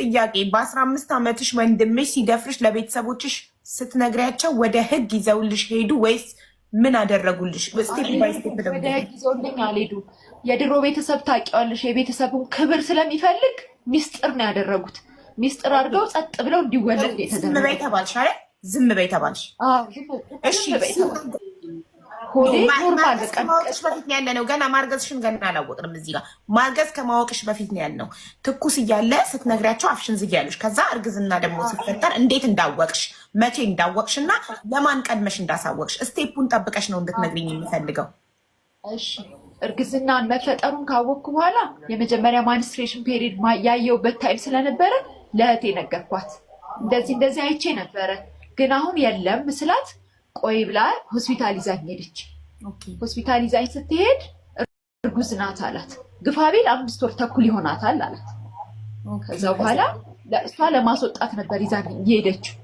ጥያቄ በ15 ዓመትሽ ወንድምሽ ሲደፍርሽ ለቤተሰቦችሽ ስትነግሪያቸው ወደ ህግ ይዘውልሽ ሄዱ ወይስ ምን አደረጉልሽ? ስቴፕ ባይ ስቴፕ ደግሞ ወደ ህግ ይዘውልኝ አልሄዱም። የድሮ ቤተሰብ ታውቂዋለሽ፣ የቤተሰቡን ክብር ስለሚፈልግ ሚስጥር ነው ያደረጉት። ሚስጥር አድርገው ጸጥ ብለው እንዲወለድ የተደረገ። ዝም በይ ተባልሽ አይደል? ዝም በይ ተባልሽ። እሺ ከማወቅሽ በፊት ነው ያለነው። ገና ማርገዝሽን ገና አላወቅንም። እዚህ ጋር ማርገዝ ከማወቅሽ በፊት ነው ያልነው። ትኩስ እያለ ስትነግሪያቸው አፍሽን ዝጊ ያሉሽ። ከዛ እርግዝና ደግሞ ሲፈጠር እንዴት እንዳወቅሽ፣ መቼ እንዳወቅሽ እና ለማን ቀድመሽ እንዳሳወቅሽ ስቴፑን ጠብቀሽ ነው እንድትነግሪኝ የሚፈልገው። እሺ እርግዝናን መፈጠሩን ካወቅኩ በኋላ የመጀመሪያ ማንስትሬሽን ፔሪድ ያየሁበት ታይም ስለነበረ ለእህቴ ነገርኳት። እንደዚህ አይቼ ነበረ ግን አሁን የለም ምስላት ቆይ ብላ ሆስፒታል ይዛኝ ሄደች። ሆስፒታል ይዛኝ ስትሄድ እርጉዝ ናት አላት። ግፋቤል 5 ወር ተኩል ይሆናታል አላት። ከዛ በኋላ እሷ ለማስወጣት ነበር ይዛኝ የሄደችው።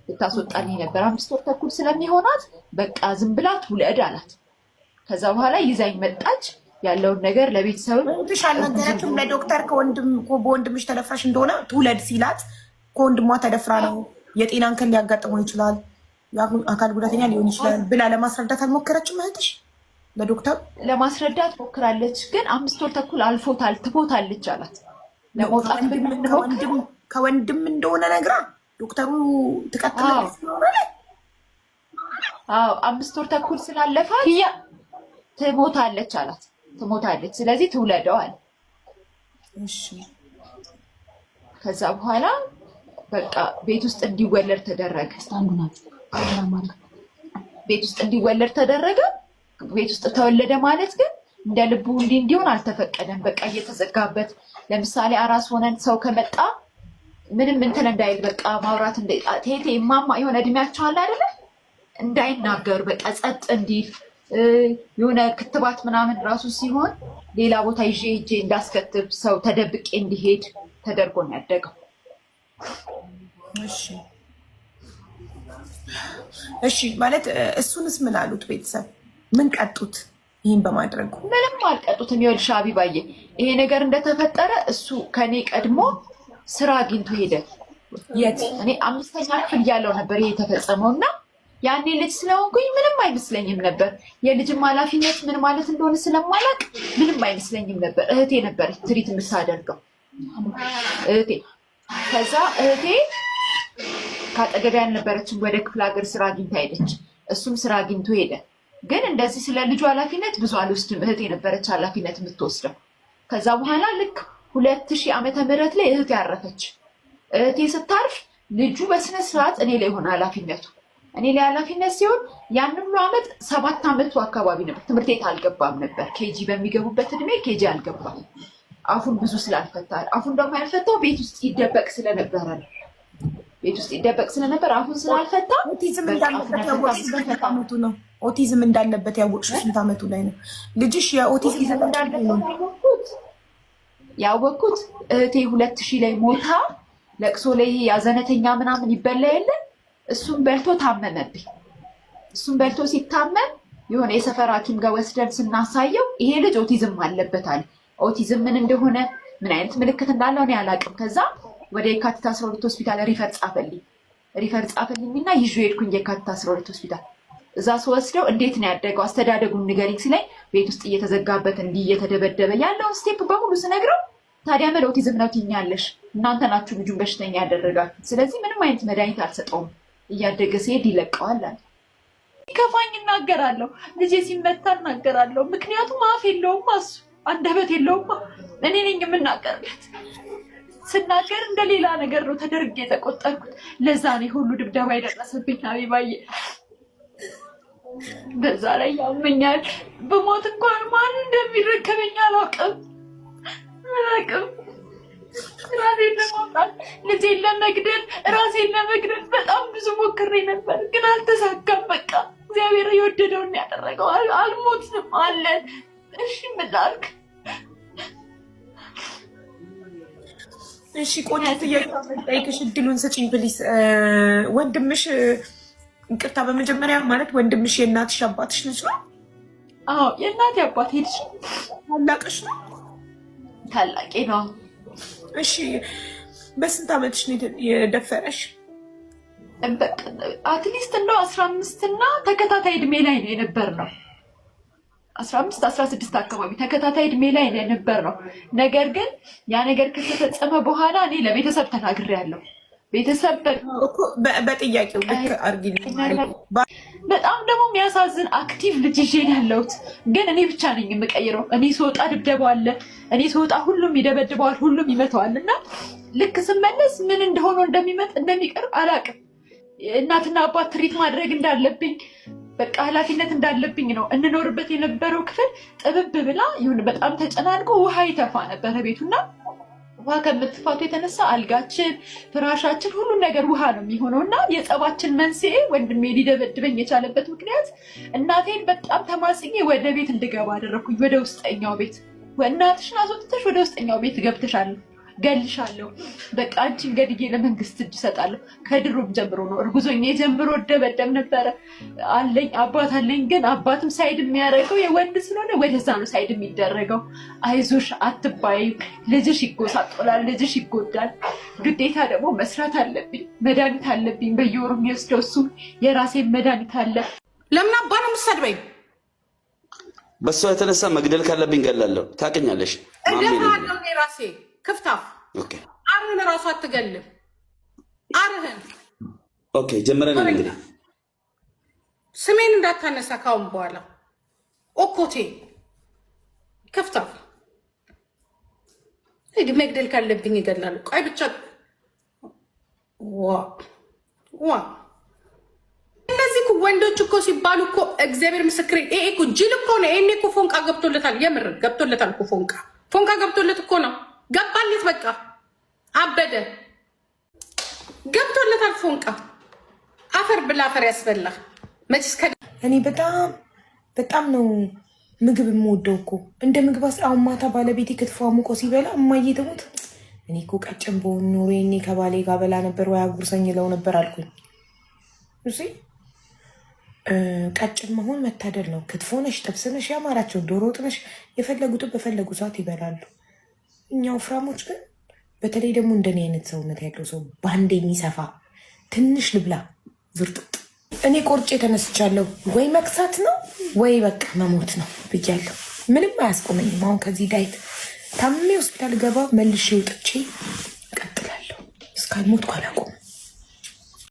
ልታስወጣልኝ ነበር 5 ወር ተኩል ስለሚሆናት በቃ ዝም ብላ ትውለድ አላት። ከዛ በኋላ ይዛኝ መጣች። ያለውን ነገር ለቤተሰብ አልነገረችም። ለዶክተር በወንድምሽ ተደፍራሽ እንደሆነ ትውለድ ሲላት ከወንድሟ ተደፍራ ነው የጤና እንከን ሊያጋጥመው ይችላል አካል ጉዳተኛ ሊሆን ይችላል ብላ ለማስረዳት አልሞከረችም? እህትሽ ለዶክተር ለማስረዳት ሞክራለች፣ ግን 5 ወር ተኩል አልፎታል ትሞታለች አላት። ለመውጣት ከወንድም እንደሆነ ነግራ ዶክተሩ ትቀጥላለች። አዎ 5 ወር ተኩል ስላለፋት ትሞታለች አላት። ትሞታለች፣ ስለዚህ ትውለደው አለ። እሺ ከዛ በኋላ በቃ ቤት ውስጥ እንዲወለድ ተደረገ። ቤት ውስጥ እንዲወለድ ተደረገ። ቤት ውስጥ ተወለደ ማለት ግን እንደ ልቡ እንዲሆን አልተፈቀደም። በቃ እየተዘጋበት ለምሳሌ አራስ ሆነን ሰው ከመጣ ምንም እንትን እንዳይል በቃ ማውራት ቴቴ ማማ የሆነ እድሜያቸው አለ አይደለ እንዳይናገሩ በቃ ጸጥ እንዲል የሆነ ክትባት ምናምን ራሱ ሲሆን ሌላ ቦታ ይዤ ሄጄ እንዳስከትብ ሰው ተደብቄ እንዲሄድ ተደርጎ ነው ያደገው። እሺ ማለት እሱንስ ምን አሉት ቤተሰብ? ምን ቀጡት? ይህን በማድረጉ ምንም አልቀጡትም። ይኸውልሽ አቢባዬ ይሄ ነገር እንደተፈጠረ እሱ ከኔ ቀድሞ ስራ አግኝቶ ሄደ። የት? እኔ 5ኛ ክፍል እያለሁ ነበር ይሄ የተፈጸመው እና ያኔ ልጅ ስለሆንኩኝ ምንም አይመስለኝም ነበር። የልጅም ኃላፊነት ምን ማለት እንደሆነ ስለማላውቅ ምንም አይመስለኝም ነበር። እህቴ ነበረች ትሪት የምታደርገው እህቴ። ከዛ እህቴ ከአጠገቤ ያልነበረችም ወደ ክፍለ ሀገር ስራ አግኝታ ሄደች። እሱም ስራ አግኝቶ ሄደ። ግን እንደዚህ ስለ ልጁ ኃላፊነት ብዙ አልወስድም። እህቴ ነበረች ኃላፊነት የምትወስደው። ከዛ በኋላ ልክ 2000 ዓመተ ምህረት ላይ እህቴ ያረፈች። እህቴ ስታርፍ ልጁ በስነ ስርዓት እኔ ላይ ሆነ ኃላፊነቱ። እኔ ላይ ኃላፊነት ሲሆን ያን ሁሉ ዓመት 7 ዓመቱ አካባቢ ነበር። ትምህርት ቤት አልገባም ነበር። ኬጂ በሚገቡበት እድሜ ኬጂ አልገባም። አፉን ብዙ ስላልፈታ አፉን ደግሞ ያልፈታው ቤት ውስጥ ይደበቅ ስለነበረ ነው። ቤት ውስጥ ይደበቅ ስለነበር አፉን ስላልፈታ ኦቲዝም እንዳለበት ነው። ኦቲዝም እንዳለበት ያወቅሽው ስንት ዓመቱ ላይ ነው ልጅሽ? የኦቲዝም እንዳለበት ያወቅኩት እህቴ 2000 ላይ ሞታ ለቅሶ ላይ ያዘነተኛ ምናምን ይበላ የለ እሱን በልቶ ታመመብኝ። እሱን በልቶ ሲታመም የሆነ የሰፈር ሐኪም ጋር ወስደን ስናሳየው ይሄ ልጅ ኦቲዝም አለበት አለ። ኦቲዝም ምን እንደሆነ ምን አይነት ምልክት እንዳለው እኔ አላውቅም። ከዛ ወደ የካቲት 12 ሆስፒታል ሪፈር ጻፈልኝና ይዤ ሄድኩኝ የካቲት 12 ሆስፒታል። እዛ ስወስደው እንዴት ነው ያደገው አስተዳደጉን ንገሪኝ ሲለኝ ቤት ውስጥ እየተዘጋበት እንዲህ እየተደበደበ ያለውን ስቴፕ በሙሉ ስነግረው ታዲያ ምን ኦቲዝም ነው ትይኛለሽ? እናንተ ናችሁ ልጁን በሽተኛ ያደረጋችሁ። ስለዚህ ምንም አይነት መድኃኒት አልሰጠውም፣ እያደገ ሲሄድ ይለቀዋል አለ። ከፋኝ እናገራለሁ፣ ልጄ ሲመታ እናገራለሁ። ምክንያቱም አፍ የለውም፣ እሱ አንደበት የለውም። እኔ ነኝ የምናገርለት። ስናገር እንደሌላ ነገር ነው ተደርጌ የተቆጠርኩት። ለዛ ነው ሁሉ ድብደባ የደረሰብኝ አቢባዬ። በዛ ላይ ያመኛል። በሞት እንኳን ማን እንደሚረከበኝ አላውቅም። ራሴን ለማውጣት ልጄን ለመግደል ራሴን ለመግደል በጣም ብዙ ሞክሬ ነበር፣ ግን አልተሳካም። በቃ እግዚአብሔር የወደደውን ያደረገው። አልሞትም አለን። እሺ ምን ላድርግ? እሺ ቆንጆ ጥያቄሽ እድሉን ስጪኝ ፕሊስ። ወንድምሽ ይቅርታ፣ በመጀመሪያ ማለት ወንድምሽ የእናትሽ አባትሽ ልጅ ነው? አዎ የእናቴ አባቴ ልጅ። ታላቅሽ ነው? ታላቄ ነው። እሺ በስንት ዓመትሽ ነው የደፈረሽ? አትሊስት እንደው 15 እና ተከታታይ እድሜ ላይ ነው የነበርነው። 15 16 አካባቢ ተከታታይ እድሜ ላይ ነው የነበርነው። ነገር ግን ያ ነገር ከተፈጸመ በኋላ እኔ ለቤተሰብ ተናግሬያለሁ። ቤተሰብ በጥያቄው ልክ አርጊልኝ። በጣም ደግሞ የሚያሳዝን አክቲቭ ልጅ ይዤ ነው ያለሁት። ግን እኔ ብቻ ነኝ የምቀይረው። እኔ ስወጣ ድብደባው አለ። እኔ ስወጣ ሁሉም ይደበድበዋል፣ ሁሉም ይመተዋል። እና ልክ ስመለስ ምን እንደሆነ እንደሚቀርብ አላውቅም። እናትና አባት ትሪት ማድረግ እንዳለብኝ በቃ ኃላፊነት እንዳለብኝ ነው። እንኖርበት የነበረው ክፍል ጥብብ ብላ ይሁን በጣም ተጨናንቆ ውሃ ይተፋ ነበረ ቤቱና ውሃ ከምትፋቱ የተነሳ አልጋችን፣ ፍራሻችን፣ ሁሉም ነገር ውሃ ነው የሚሆነው እና የጸባችን መንስኤ ወንድሜ ሊደበድበኝ የቻለበት ምክንያት እናቴን በጣም ተማጽኜ ወደ ቤት እንድገባ አደረኩኝ። ወደ ውስጠኛው ቤት እናትሽን አስወጥተሽ ወደ ውስጠኛው ቤት ገብተሻል፣ ገልሻለሁ፣ በቃ አንቺን ገድዬ ለመንግስት እጅ እሰጣለሁ። ከድሮም ጀምሮ ነው እርጉዞኜ ጀምሮ ደበደብ ነበረ። አለኝ አባት አለኝ። ግን አባትም ሳይድ የሚያደርገው የወንድ ስለሆነ ወደዛ ነው ሳይድ የሚደረገው። አይዞሽ አትባይ፣ ልጅሽ ይጎሳጦላል፣ ልጅሽ ይጎዳል። ግዴታ ደግሞ መስራት አለብኝ፣ መድኃኒት አለብኝ በየወሩ የሚወስደው እሱ የራሴን መድኃኒት አለ። ለምን አባ ነው የምትሰድበኝ? በሷ የተነሳ መግደል ካለብኝ ገላለሁ። ታውቂኛለሽ። እደፋለሁ እኔ ራሴ ክፍታፍ አርህን ራሱ አትገልም። አርህን ኦኬ ጀምረናል። እንግዲህ ስሜን እንዳታነሳ ካሁን በኋላ ኦኮቴ ክፍታፍ መግደል ካለብኝ ይገላሉ። ቆይ ብቻ ዋ እነዚህ እኮ ወንዶች እኮ ሲባሉ እኮ እግዚአብሔር ምስክሬ፣ ይሄ እኮ ጅል እኮ ነው። ይሄኔ እኮ ፎንቃ ገብቶለታል። የምር ገብቶለታል እኮ ፎንቃ ገብቶለት እኮ ነው። ገባለት በቃ አበደ። ገብቶለታል ፎንቃ። አፈር ብላ አፈር ያስበላ መችስ። እኔ በጣም ነው ምግብ የምወደው እኮ እንደ ምግብ አሁን ማታ ባለቤቴ ክትፎ ሙቆ ሲበላ እማዬ ተሞት። እኔ እኮ ቀጭን በሆን ኖሮ እኔ ከባሌ ጋር በላ ነበር ወይ አጉርሰኝ ለው ነበር አልኩኝ። እሺ ቀጭን መሆን መታደል ነው። ክትፎ ነሽ፣ ጥብስ ነሽ፣ ያማራቸው ዶሮ ወጥ ነሽ፣ የፈለጉትን በፈለጉ ሰዓት ይበላሉ። እኛው ፍራሞች ግን በተለይ ደግሞ እንደኔ አይነት ሰውነት ያለው ሰው ባንዴ የሚሰፋ ትንሽ ልብላ ዝርጥጥ። እኔ ቆርጬ ተነስቻለሁ። ወይ መክሳት ነው ወይ በቃ መሞት ነው ብያለሁ። ምንም አያስቆመኝም። አሁን ከዚህ ዳይት ታሜ ሆስፒታል ገባ መልሼ ወጥቼ እቀጥላለሁ። እስካልሞትኩ አላቆምም።